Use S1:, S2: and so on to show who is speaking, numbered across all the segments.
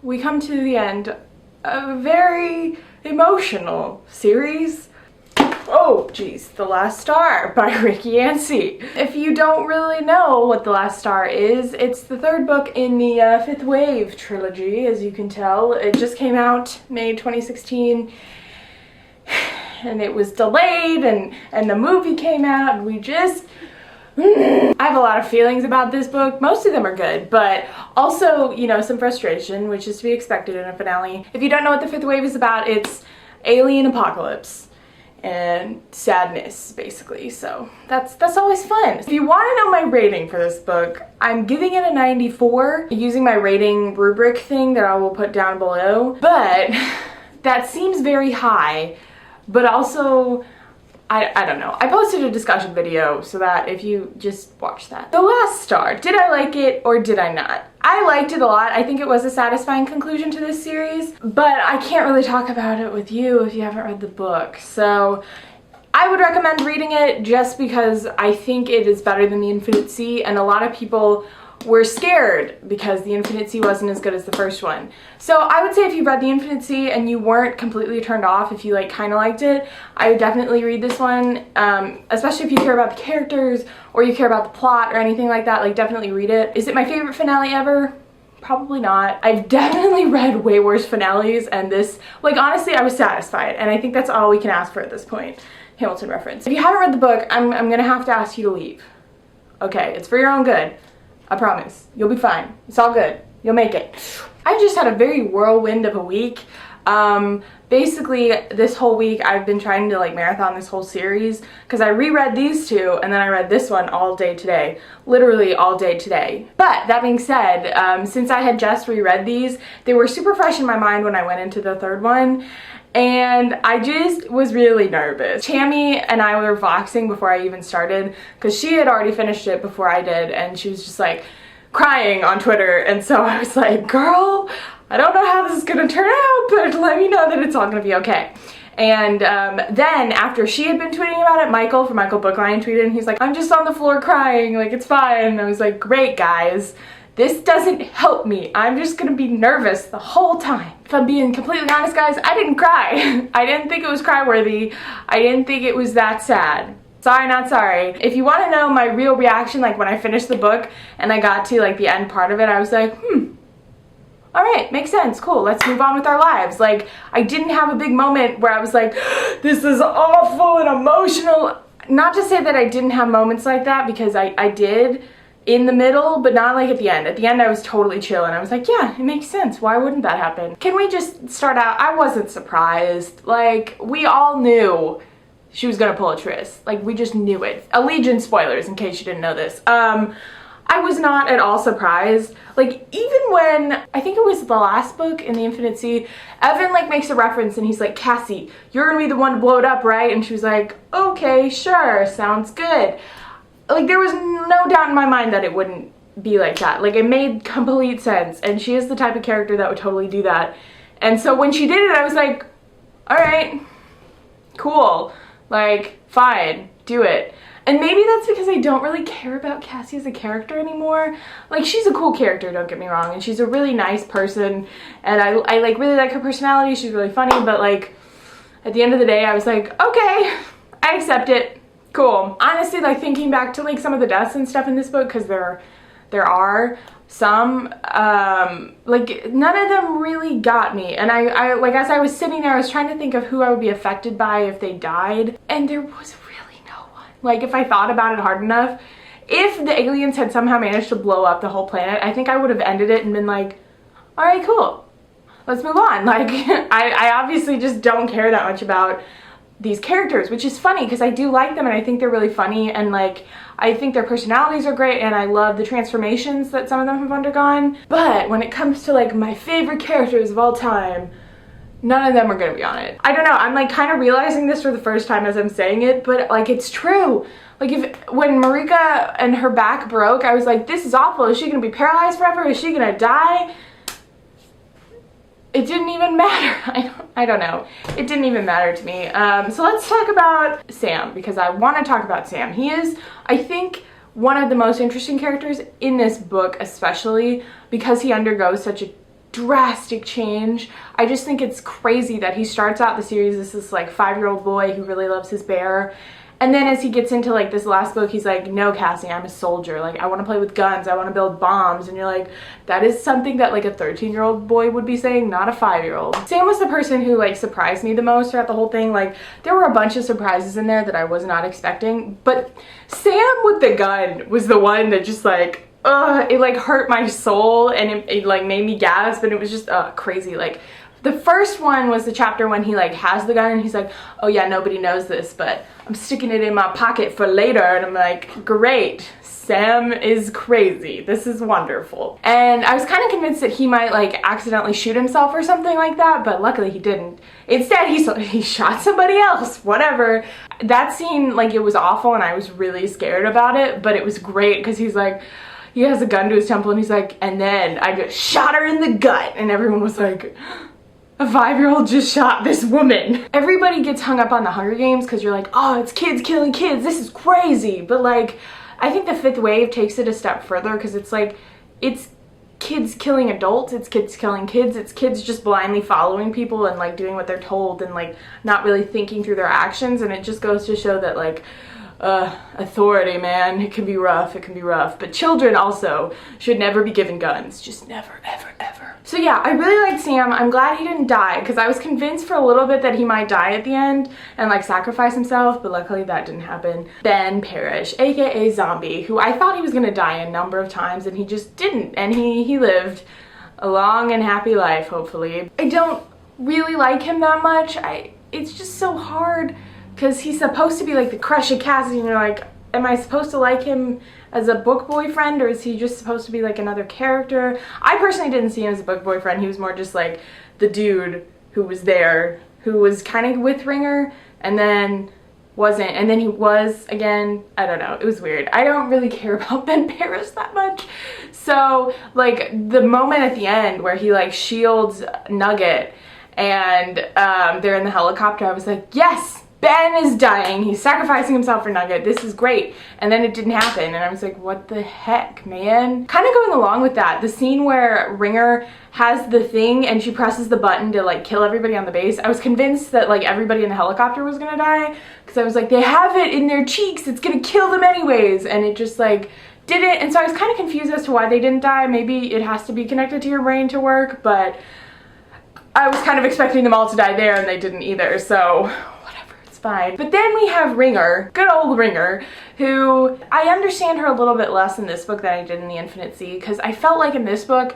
S1: we come to the end of a very emotional series. Oh geez, The Last Star by Yancey. If you don't really know what The Last Star is, it's the third book in the Fifth Wave trilogy, as you can tell. It just came out May 2016, and it was delayed, and the movie came out, and we just... I have a lot of feelings about this book. Most of them are good, but also, you know, some frustration, which is to be expected in a finale. If you don't know what the Fifth Wave is about, it's alien apocalypse and sadness, basically. So that's always fun. If you want to know my rating for this book, I'm giving it a 94 using my rating rubric thing that I will put down below. But that seems very high, but also I don't know. I posted a discussion video so that if you just watch that. The Last Star. Did I like it or did I not? I liked it a lot. I think it was a satisfying conclusion to this series, but I can't really talk about it with you if you haven't read the book. So I would recommend reading it just because I think it is better than The Infinite Sea, and a lot of people were scared because The Infinite Sea wasn't as good as the first one. So I would say if you read The Infinite Sea and you weren't completely turned off, if you like kind of liked it, I would definitely read this one, especially if you care about the characters or you care about the plot or anything like that. Like, definitely read it. Is it my favorite finale ever? Probably not. I've definitely read way worse finales, and this, like, honestly, I was satisfied, and I think that's all we can ask for at this point. Hamilton reference. If you haven't read the book, I'm gonna have to ask you to leave. Okay, it's for your own good. I promise. You'll be fine. It's all good. You'll make it. I just had a very whirlwind of a week. Basically, this whole week I've been trying to like marathon this whole series because I reread these two and then I read this one all day today. Literally all day today. But that being said, since I had just reread these, they were super fresh in my mind when I went into the third one. And I just was really nervous. Tammy and I were voxing before I even started because she had already finished it before I did, and she was just like crying on Twitter, and so I was like, girl, I don't know how this is gonna turn out, but let me know that it's all gonna be okay. And then after she had been tweeting about it, Michael from Michael Bookline tweeted, and he's like, I'm just on the floor crying, like it's fine. And I was like, great guys. This doesn't help me. I'm just gonna be nervous the whole time. If I'm being completely honest, guys, I didn't cry. I didn't think it was cry-worthy. I didn't think it was that sad. Sorry, not sorry. If you want to know my real reaction, like when I finished the book and I got to like the end part of it, I was like, all right, makes sense, cool, let's move on with our lives. Like, I didn't have a big moment where I was like, this is awful and emotional. Not to say that I didn't have moments like that, because I did in the middle, but not like at the end. At the end, I was totally chill, and I was like, yeah, it makes sense. Why wouldn't that happen? Can we just start out? I wasn't surprised. Like, we all knew she was gonna pull a tryst. Like, we just knew it. Allegiance spoilers, in case you didn't know this. I was not at all surprised. Like, even when, I think it was the last book in The Infinite Sea, Evan, like, makes a reference, and he's like, Cassie, you're gonna be the one to blow it up, right? And she was like, okay, sure, sounds good. Like, there was no doubt in my mind that it wouldn't be like that. Like, it made complete sense, and she is the type of character that would totally do that. And so when she did it, I was like, all right, cool, like, fine, do it. And maybe that's because I don't really care about Cassie as a character anymore. Like, she's a cool character, don't get me wrong, and she's a really nice person, and I like, really like her personality. She's really funny, but, like, at the end of the day, I was like, okay, I accept it. Cool. Honestly, like, thinking back to like some of the deaths and stuff in this book, because there are some, like, none of them really got me. And I like, as I was sitting there, I was trying to think of who I would be affected by if they died, and there was really no one. Like, if I thought about it hard enough, if the aliens had somehow managed to blow up the whole planet, I think I would have ended it and been like, all right, cool, let's move on. Like, I obviously just don't care that much about these characters, which is funny because I do like them and I think they're really funny, and like, I think their personalities are great, and I love the transformations that some of them have undergone. But when it comes to like my favorite characters of all time, none of them are gonna be on it. I don't know, I'm like kind of realizing this for the first time as I'm saying it, but like, it's true. Like, when Marika and her back broke, I was like, this is awful. Is she gonna be paralyzed forever? Is she gonna die? It didn't even matter. I don't know. It didn't even matter to me. So let's talk about Sam, because I want to talk about Sam. He is, I think, one of the most interesting characters in this book, especially because he undergoes such a drastic change. I just think it's crazy that he starts out the series as this like 5-year-old boy who really loves his bear, and then as he gets into like this last book, he's like, no, Cassie, I'm a soldier. Like, I want to play with guns. I want to build bombs. And you're like, that is something that like a 13-year-old boy would be saying, not a 5-year-old. Sam was the person who like surprised me the most throughout the whole thing. Like, there were a bunch of surprises in there that I was not expecting, but Sam with the gun was the one that just like, it like hurt my soul, and it like made me gasp, and it was just crazy. Like, the first one was the chapter when he like has the gun and he's like, oh yeah, nobody knows this, but I'm sticking it in my pocket for later. And I'm like, great, Sam is crazy. This is wonderful. And I was kind of convinced that he might like accidentally shoot himself or something like that, but luckily he didn't. Instead, he shot somebody else, whatever. That scene, like, it was awful and I was really scared about it, but it was great because he's like, he has a gun to his temple and he's like, and then I just shot her in the gut. And everyone was like, a 5-year-old just shot this woman. Everybody gets hung up on the Hunger Games because you're like, oh, it's kids killing kids, this is crazy. But like, I think the 5th wave takes it a step further because it's like, it's kids killing adults, it's kids killing kids, it's kids just blindly following people and like doing what they're told and like not really thinking through their actions. And it just goes to show that like, authority, man, it can be rough, but children also should never be given guns, just never, ever, ever. So yeah, I really liked Sam. I'm glad he didn't die, because I was convinced for a little bit that he might die at the end and like sacrifice himself, but luckily that didn't happen. Ben Parrish, aka Zombie, who I thought he was gonna die a number of times and he just didn't, and he lived a long and happy life, hopefully. I don't really like him that much. It's just so hard because he's supposed to be like the crush of Cassie, and you're like, am I supposed to like him as a book boyfriend, or is he just supposed to be like another character? I personally didn't see him as a book boyfriend. He was more just like the dude who was there, who was kind of with Ringer and then wasn't, and then he was again. I don't know, it was weird. I don't really care about Ben Parrish that much. So like the moment at the end where he like shields Nugget and they're in the helicopter, I was like, yes, Ben is dying, he's sacrificing himself for Nugget, this is great. And then it didn't happen, and I was like, what the heck, man? Kind of going along with that, the scene where Ringer has the thing and she presses the button to like kill everybody on the base, I was convinced that like everybody in the helicopter was gonna die, because I was like, they have it in their cheeks, it's gonna kill them anyways, and it just like didn't. And so I was kind of confused as to why they didn't die. Maybe it has to be connected to your brain to work, but I was kind of expecting them all to die there and they didn't either, so fine. But then we have Ringer, good old Ringer, who I understand her a little bit less in this book than I did in The Infinite Sea, because I felt like in this book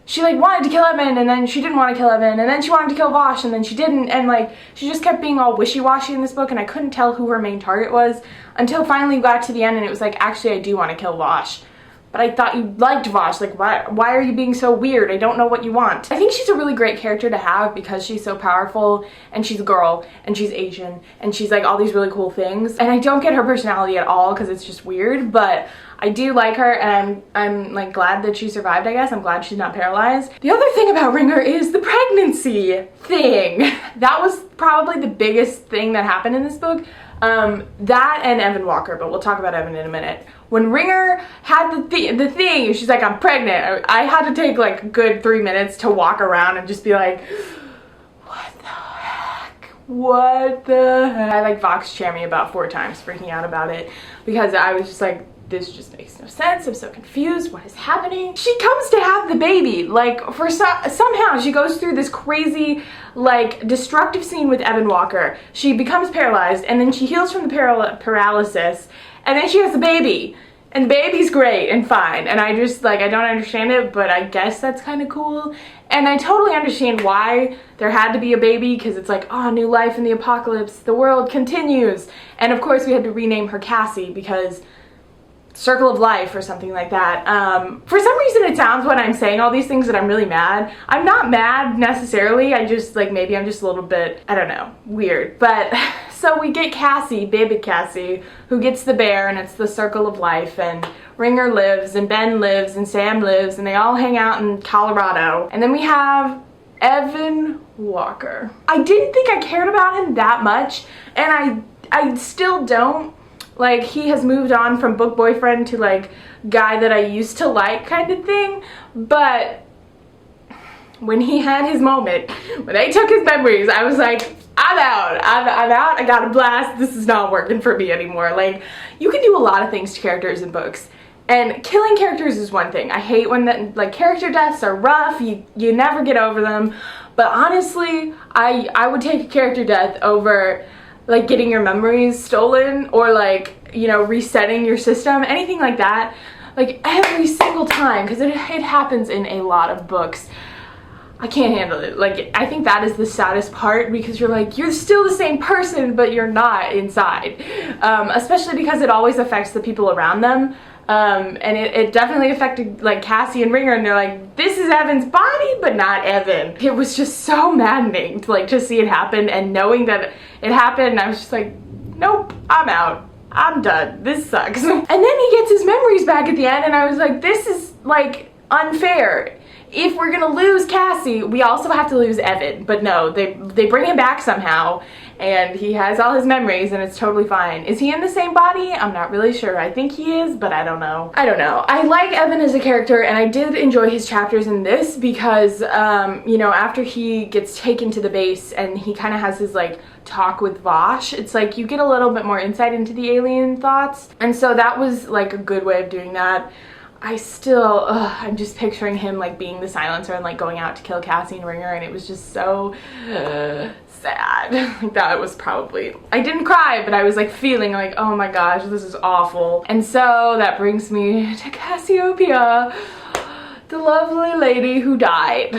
S1: she like wanted to kill Evan and then she didn't want to kill Evan, and then she wanted to kill Vosh and then she didn't, and like she just kept being all wishy-washy in this book, and I couldn't tell who her main target was until finally we got to the end and it was like, actually I do want to kill Vosh. But I thought you liked Vosh, like why are you being so weird? I don't know what you want. I think she's a really great character to have because she's so powerful and she's a girl and she's Asian and she's like all these really cool things. And I don't get her personality at all because it's just weird, but I do like her, and I'm like glad that she survived, I guess. I'm glad she's not paralyzed. The other thing about Ringer is the pregnancy thing. That was probably the biggest thing that happened in this book. That and Evan Walker, but we'll talk about Evan in a minute. When Ringer had the thing, she's like, I'm pregnant, I had to take like a good 3 minutes to walk around and just be like, what the heck? What the heck? I like Vox chair me about 4 times freaking out about it because I was just like, this just makes no sense. I'm so confused. What is happening? She comes to have the baby. Like, somehow she goes through this crazy, like, destructive scene with Evan Walker. She becomes paralyzed, and then she heals from the paralysis, and then she has the baby. And the baby's great and fine. And I just, like, I don't understand it, but I guess that's kind of cool. And I totally understand why there had to be a baby, because it's like, oh, new life in the apocalypse. The world continues. And, of course, we had to rename her Cassie because Circle of Life or something like that. For some reason it sounds when I'm saying all these things that I'm really mad. I'm not mad necessarily, I just like, maybe I'm just a little bit, I don't know, weird. But so we get Cassie, baby Cassie, who gets the bear, and it's the Circle of Life, and Ringer lives and Ben lives and Sam lives, and they all hang out in Colorado. And then we have Evan Walker. I didn't think I cared about him that much, and I still don't. Like, he has moved on from book boyfriend to like guy that I used to like kind of thing, but when he had his moment, when they took his memories, I was like, I'm out. I'm out. I got a blast. This is not working for me anymore. Like, you can do a lot of things to characters in books, and killing characters is one thing. I hate when like character deaths are rough. You never get over them. But honestly, I would take a character death over like getting your memories stolen, or like, you know, resetting your system, anything like that. Like every single time, because it happens in a lot of books. I can't handle it. Like, I think that is the saddest part, because you're like, you're still the same person, but you're not inside. Especially because it always affects the people around them. And it definitely affected like Cassie and Ringer, and they're like, this is Evan's body, but not Evan. It was just so maddening to like to see it happen, and knowing that it happened, I was just like, nope, I'm out. I'm done. This sucks. And then he gets his memories back at the end, and I was like, this is like unfair. If we're gonna lose Cassie, we also have to lose Evan. But no, they bring him back somehow, and he has all his memories, and it's totally fine. Is he in the same body? I'm not really sure. I think he is, but I don't know. I like Evan as a character, and I did enjoy his chapters in this because, you know, after he gets taken to the base and he kind of has his like talk with Vosh, it's like you get a little bit more insight into the alien thoughts, and so that was like a good way of doing that. I still, I'm just picturing him like being the silencer and like going out to kill Cassie and Ringer, and it was just so sad. Like that was probably, I didn't cry, but I was like feeling like, oh my gosh, this is awful. And so that brings me to Cassiopeia, the lovely lady who died.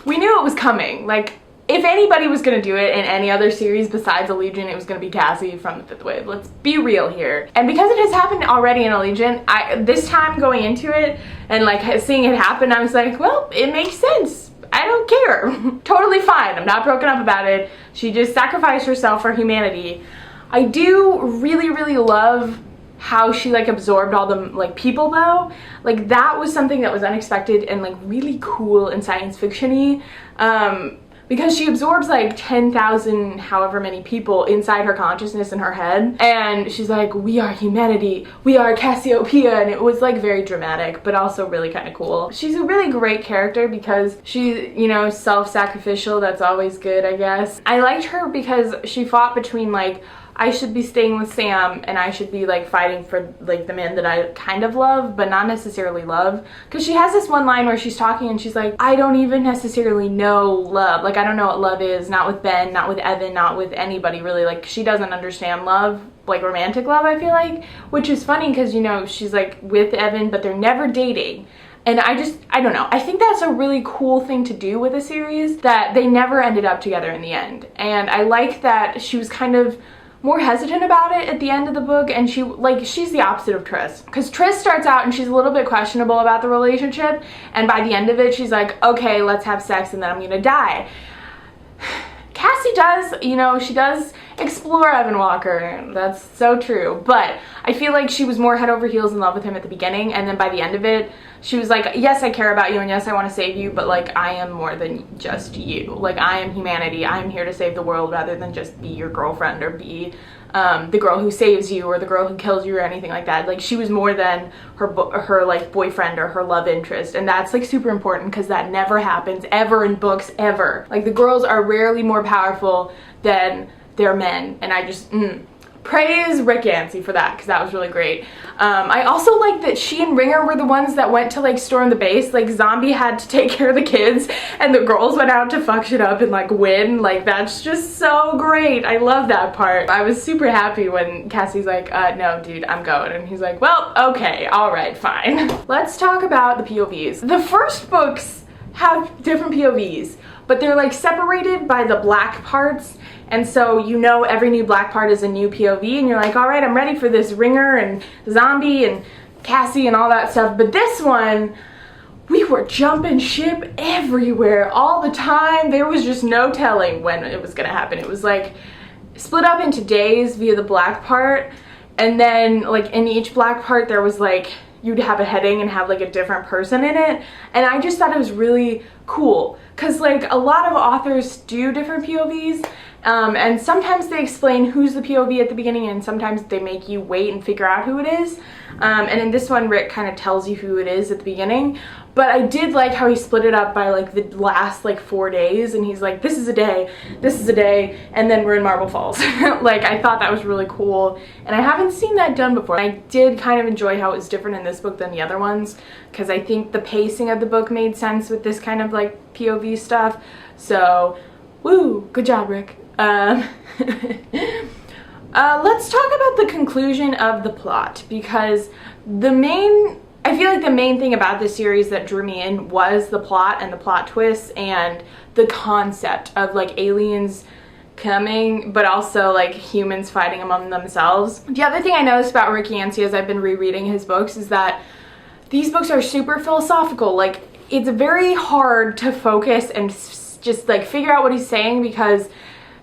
S1: We knew it was coming. Like, if anybody was going to do it in any other series besides Allegiant, it was going to be Cassie from the Fifth Wave. Let's be real here. And because it has happened already in Allegiant, this time going into it and like seeing it happen, I was like, well, it makes sense. I don't care. Totally fine. I'm not broken up about it. She just sacrificed herself for humanity. I do really, really love how she like absorbed all the like people though. Like that was something that was unexpected and like really cool and science fiction-y. Because she absorbs like 10,000 however many people inside her consciousness in her head, and she's like, we are humanity, we are Cassiopeia, and it was like very dramatic but also really kind of cool. She's a really great character because she's, you know, self-sacrificial. That's always good, I guess. I liked her because she fought between like, I should be staying with Sam and I should be like fighting for like the man that I kind of love but not necessarily love. Because she has this one line where she's talking and she's like, I don't even necessarily know love. Like I don't know what love is. Not with Ben, not with Evan, not with anybody really. Like she doesn't understand love, like romantic love, I feel like. Which is funny because, you know, she's like with Evan but they're never dating. And I don't know. I think that's a really cool thing to do with a series, that they never ended up together in the end. And I like that she was kind of more hesitant about it at the end of the book, and she's the opposite of Triss, because Triss starts out and she's a little bit questionable about the relationship, and by the end of it she's like, okay, let's have sex and then I'm gonna die. Cassie does, you know, she does explore Evan Walker, that's so true, but I feel like she was more head over heels in love with him at the beginning, and then by the end of it she was like, yes, I care about you, and yes, I want to save you, but like I am more than just you. Like I am humanity. I'm here to save the world rather than just be your girlfriend or be the girl who saves you or the girl who kills you or anything like that. Like she was more than her like boyfriend or her love interest, and that's like super important because that never happens ever in books, ever. Like the girls are rarely more powerful than their men, and I just praise Rick Yancey for that, because that was really great. I also like that she and Ringer were the ones that went to like storm the base. Like Zombie had to take care of the kids and the girls went out to fuck shit up and like win. Like that's just so great. I love that part. I was super happy when Cassie's like, no dude, I'm going, and he's like, well, okay, all right, fine. Let's talk about the POVs. The first books have different POVs, but they're like separated by the black parts. And so, you know, every new black part is a new POV, and you're like, all right, I'm ready for this Ringer and Zombie and Cassie and all that stuff. But this one, we were jumping ship everywhere all the time. There was just no telling when it was gonna happen. It was like split up into days via the black part, and then like in each black part there was like, you'd have a heading and have like a different person in it, and I just thought it was really cool because like a lot of authors do different POVs, And sometimes they explain who's the POV at the beginning, and sometimes they make you wait and figure out who it is. And in this one, Rick kind of tells you who it is at the beginning. But I did like how he split it up by like the last like 4 days, and he's like, this is a day, and then we're in Marble Falls. Like, I thought that was really cool, and I haven't seen that done before. I did kind of enjoy how it was different in this book than the other ones, because I think the pacing of the book made sense with this kind of like POV stuff. So, woo, good job, Rick. Let's talk about the conclusion of the plot, because I feel like the main thing about this series that drew me in was the plot and the plot twists and the concept of like aliens coming, but also like humans fighting among themselves. The other thing I noticed about Rick Yancey as I've been rereading his books is that these books are super philosophical. Like, it's very hard to focus and just like figure out what he's saying, because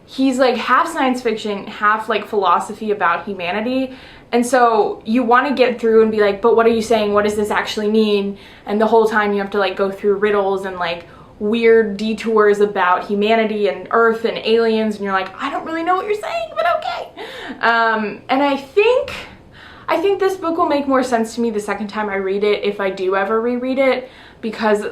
S1: he's like half science fiction, half like philosophy about humanity. And so you want to get through and be like, but what are you saying? What does this actually mean? And the whole time you have to like go through riddles and like weird detours about humanity and Earth and aliens, and you're like, I don't really know what you're saying, but okay. And I think this book will make more sense to me the second time I read it, if I do ever reread it, because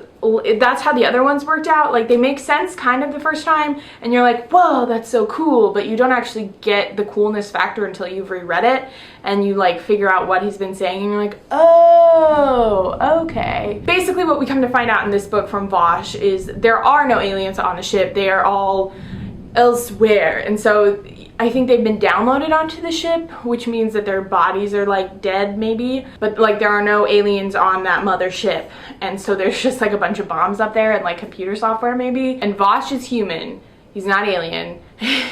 S1: that's how the other ones worked out. Like, they make sense kind of the first time, and you're like, whoa, that's so cool, but you don't actually get the coolness factor until you've reread it, and you like figure out what he's been saying, and you're like, oh, okay. Basically what we come to find out in this book from Vosh is there are no aliens on the ship. They are all elsewhere, and so I think they've been downloaded onto the ship, which means that their bodies are like dead maybe, but like there are no aliens on that mothership, and so there's just like a bunch of bombs up there and like computer software maybe. And Vosh is human, he's not alien.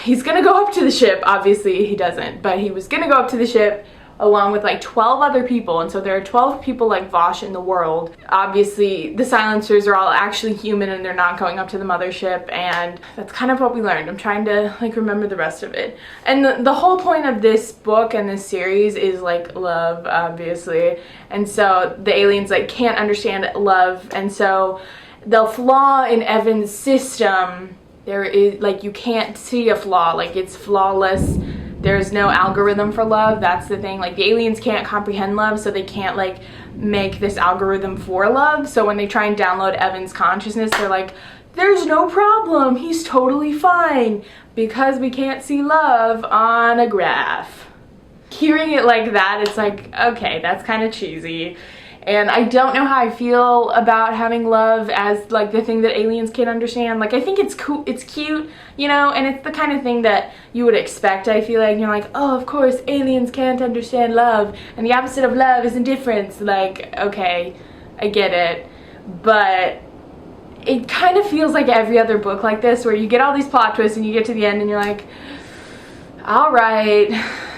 S1: He's gonna go up to the ship, obviously he doesn't, but he was gonna go up to the ship along with like 12 other people, and so there are 12 people like Vosh in the world. Obviously the silencers are all actually human and they're not going up to the mothership, and that's kind of what we learned. I'm trying to like remember the rest of it. And the whole point of this book and this series is like love, obviously, and so the aliens like can't understand love, and so the flaw in Evan's system, there is like, you can't see a flaw, like it's flawless. There's no algorithm for love. That's the thing. Like, the aliens can't comprehend love, so they can't like make this algorithm for love. So when they try and download Evan's consciousness, they're like, there's no problem, he's totally fine, because we can't see love on a graph. Hearing it like that, it's like, okay, that's kind of cheesy. And I don't know how I feel about having love as like the thing that aliens can't understand. Like, I think it's cool, it's cute, you know, and it's the kind of thing that you would expect, I feel like. You're like, oh, of course aliens can't understand love, and the opposite of love is indifference. Like, okay, I get it, but it kind of feels like every other book like this, where you get all these plot twists and you get to the end and you're like, all right,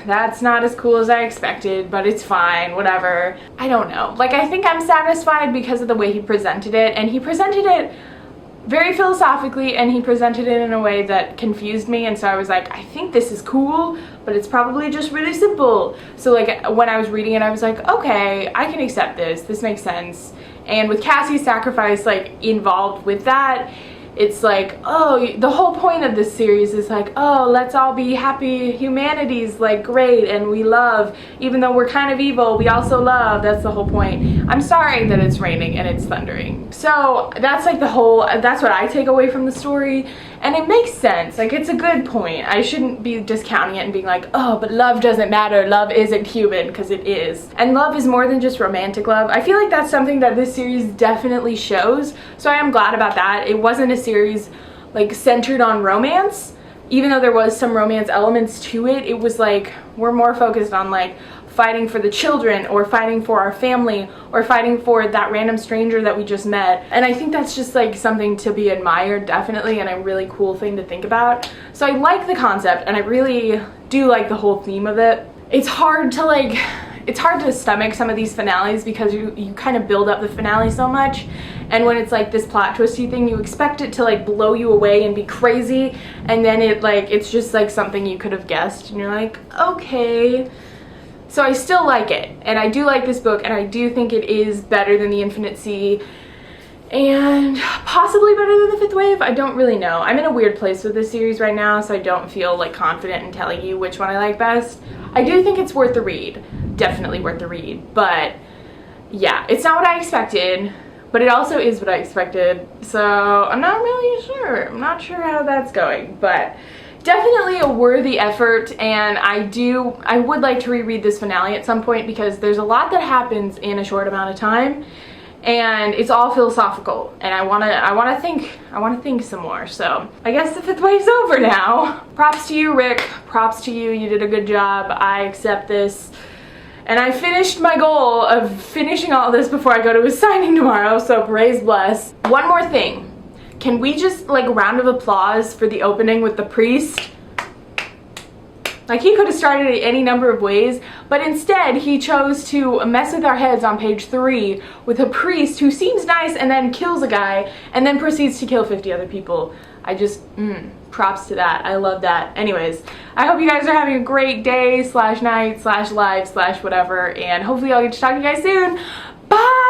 S1: that's not as cool as I expected, but it's fine, whatever. I don't know. Like, I think I'm satisfied because of the way he presented it, and he presented it very philosophically, and he presented it in a way that confused me, and so I was like, I think this is cool, but it's probably just really simple. So like, when I was reading it, I was like, okay, I can accept this. This makes sense. And with Cassie's sacrifice like involved with that, it's like, oh, the whole point of this series is like, oh, let's all be happy, humanity's like great, and we love, even though we're kind of evil, we also love. That's the whole point. I'm sorry that it's raining and it's thundering. So that's like that's what I take away from the story, and it makes sense. Like, it's a good point. I shouldn't be discounting it and being like, oh, but love doesn't matter, love isn't human, because it is. And love is more than just romantic love. I feel like that's something that this series definitely shows, so I am glad about that. It wasn't a series like centered on romance, even though there was some romance elements to it. It was like, we're more focused on like fighting for the children, or fighting for our family, or fighting for that random stranger that we just met. And I think that's just like something to be admired, definitely, and a really cool thing to think about. So I like the concept, and I really do like the whole theme of it. It's hard to stomach some of these finales, because you kind of build up the finale so much, and when it's like this plot twisty thing, you expect it to like blow you away and be crazy, and then it's just like something you could have guessed, and you're like, okay. So I still like it, and I do like this book, and I do think it is better than The Infinite Sea, and possibly better than the fifth wave. I don't really know. I'm in a weird place with this series right now, so I don't feel like confident in telling you which one I like best. I do think it's worth the read, definitely worth the read, but yeah, it's not what I expected, but it also is what I expected, so I'm not really sure. I'm not sure how that's going, but definitely a worthy effort, and I would like to reread this finale at some point because there's a lot that happens in a short amount of time, and it's all philosophical, and I wanna think some more. So I guess the fifth wave's over now. Props to you, Rick. Props to you. You did a good job. I accept this. And I finished my goal of finishing all this before I go to his signing tomorrow, so praise bless. One more thing. Can we just, like, a round of applause for the opening with the priest? Like, he could have started it any number of ways, but instead he chose to mess with our heads on page 3 with a priest who seems nice and then kills a guy and then proceeds to kill 50 other people. I just, props to that. I love that. Anyways, I hope you guys are having a great day / night / life / whatever, and hopefully I'll get to talk to you guys soon. Bye!